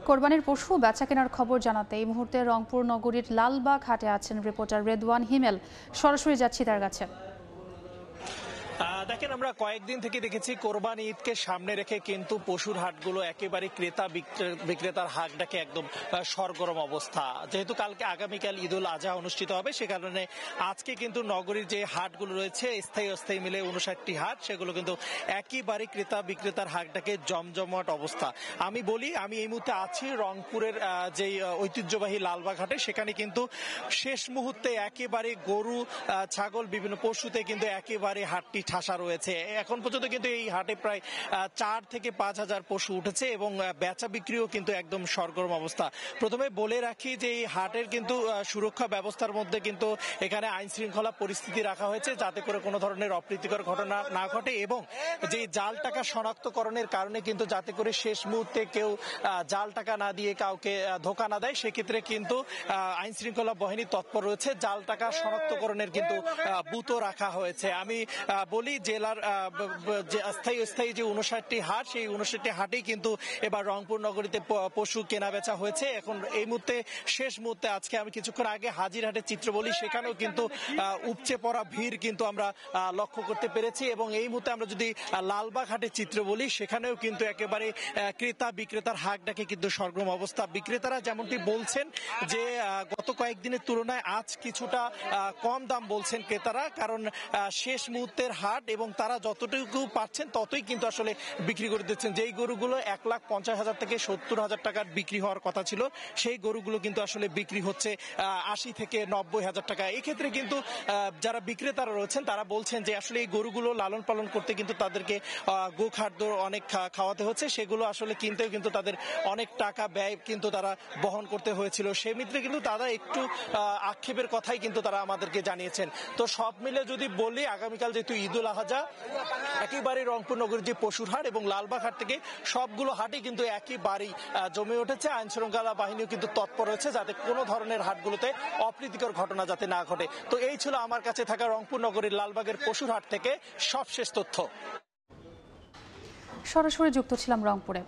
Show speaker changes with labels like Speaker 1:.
Speaker 1: কোরবানির পশু বেচাকেনার খবর জানাতে এই মুহূর্তে রংপুর নগরীর লালবাগ হাটে আছেন রিপোর্টার রেদওয়ান হিমেল। সরাসরি যাচ্ছি তার কাছে।
Speaker 2: দেখেন, আমরা কয়েকদিন থেকে দেখেছি কোরবানি ঈদকে সামনে রেখে কিন্তু পশুর হাটগুলো একেবারে ক্রেতা বিক্রেতার হাটটাকে একদম সরগরম অবস্থা। যেহেতু কালকে আগামীকাল ঈদুল আজহা অনুষ্ঠিত হবে, সে কারণে আজকে কিন্তু নগরীর যে হাটগুলো রয়েছে স্থায়ী অস্থায়ী মিলে 59টি হাট, সেগুলো কিন্তু একেবারে ক্রেতা বিক্রেতার হাটটাকে জমজমাট অবস্থা। আমি বলি, আমি এই মুহূর্তে আছি রংপুরের যে ঐতিহ্যবাহী লালবাগ হাটে। সেখানে কিন্তু শেষ মুহূর্তে একেবারে গরু ছাগল বিভিন্ন পশুতে কিন্তু একেবারে হাটটি ঠাসা রয়েছে। এখন পর্যন্ত কিন্তু এই হাটে প্রায় 4 থেকে 5 হাজার পশু উঠেছে এবং বেচা বিক্রিও কিন্তু একদম সরগরম অবস্থা। প্রথমে বলে রাখি যে এই হাটের কিন্তু সুরক্ষা ব্যবস্থার মধ্যে কিন্তু এখানে আইন শৃঙ্খলা পরিস্থিতি রাখা হয়েছে, যাতে করে কোনো ধরনের অপ্রীতিকর ঘটনা না ঘটে এবং যে জাল টাকা শনাক্তকরণের কারণে কিন্তু যাতে করে শেষ মুহূর্তে কেউ জাল টাকা না দিয়ে কাউকে ধোকা না দেয়, সেক্ষেত্রে কিন্তু আইন শৃঙ্খলা বাহিনী তৎপর রয়েছে। জাল টাকা শনাক্তকরণের কিন্তু বুথও রাখা হয়েছে। আমি বলি, জেলার স্থায়ী যে 59টি হাট, সেই 59টি হাটেই কিন্তু এবার রংপুর নগরীতে পশু কেনা বেচা হয়েছে। এখন এই মুহূর্তে শেষ মুহূর্তে আজকে আমি কিছুক্ষণ আগে হাজিরহাটের চিত্র বলি, সেখানেও কিন্তু উপচে পড়া ভিড় কিন্তু আমরা লক্ষ্য করতে পেরেছি। এবং এই মুহূর্তে আমরা যদি লালবাগ হাটের চিত্র বলি, সেখানেও কিন্তু একেবারে ক্রেতা বিক্রেতার হাটটাকে কিন্তু সরগরম অবস্থা। বিক্রেতারা যেমনটি বলছেন যে গত কয়েকদিনের তুলনায় আজ কিছুটা কম দাম বলছেন ক্রেতারা, কারণ শেষ মুহূর্তের হাট এবং তারা যতটুকু পাচ্ছেন ততই কিন্তু আসলে বিক্রি করে দিচ্ছেন। যেই গরুগুলো 1,50,000 থেকে 70,000 টাকার বিক্রি হওয়ার কথা ছিল, সেই গরুগুলো কিন্তু আসলে বিক্রি হচ্ছে 80 থেকে 90,000 টাকা। এক্ষেত্রে কিন্তু যারা বিক্রেতারা রয়েছেন তারা বলছেন যে আসলে এই গরুগুলো লালন পালন করতে কিন্তু তাদেরকে গোখাদ্য অনেক খাওয়াতে হচ্ছে, সেগুলো আসলে কিনতেও কিন্তু তাদের অনেক টাকা ব্যয় কিন্তু তারা বহন করতে হয়েছিল। সেমিত্রে কিন্তু তারা একটু আক্ষেপের কথাই কিন্তু তারা আমাদেরকে জানিয়েছেন। তো সব মিলে যদি বলি, আগামীকাল যেহেতু ঈদুল আজহা, একেবারে রংপুর নগরীর যে পশুর হাট এবং লালবাগ হাট থেকে সবগুলো হাটই কিন্তু একেবারেই জমে উঠেছে। আইন শৃঙ্খলা বাহিনীও কিন্তু তৎপর রয়েছে যাতে কোনো ধরনের হাটগুলোতে অপ্রীতিকর ঘটনা যাতে না ঘটে। তো এই ছিল আমার কাছে থাকা রংপুর নগরীর লালবাগের পশুর হাট থেকে সবশেষ তথ্য।
Speaker 1: সরাসরি যুক্ত ছিলাম রংপুরে।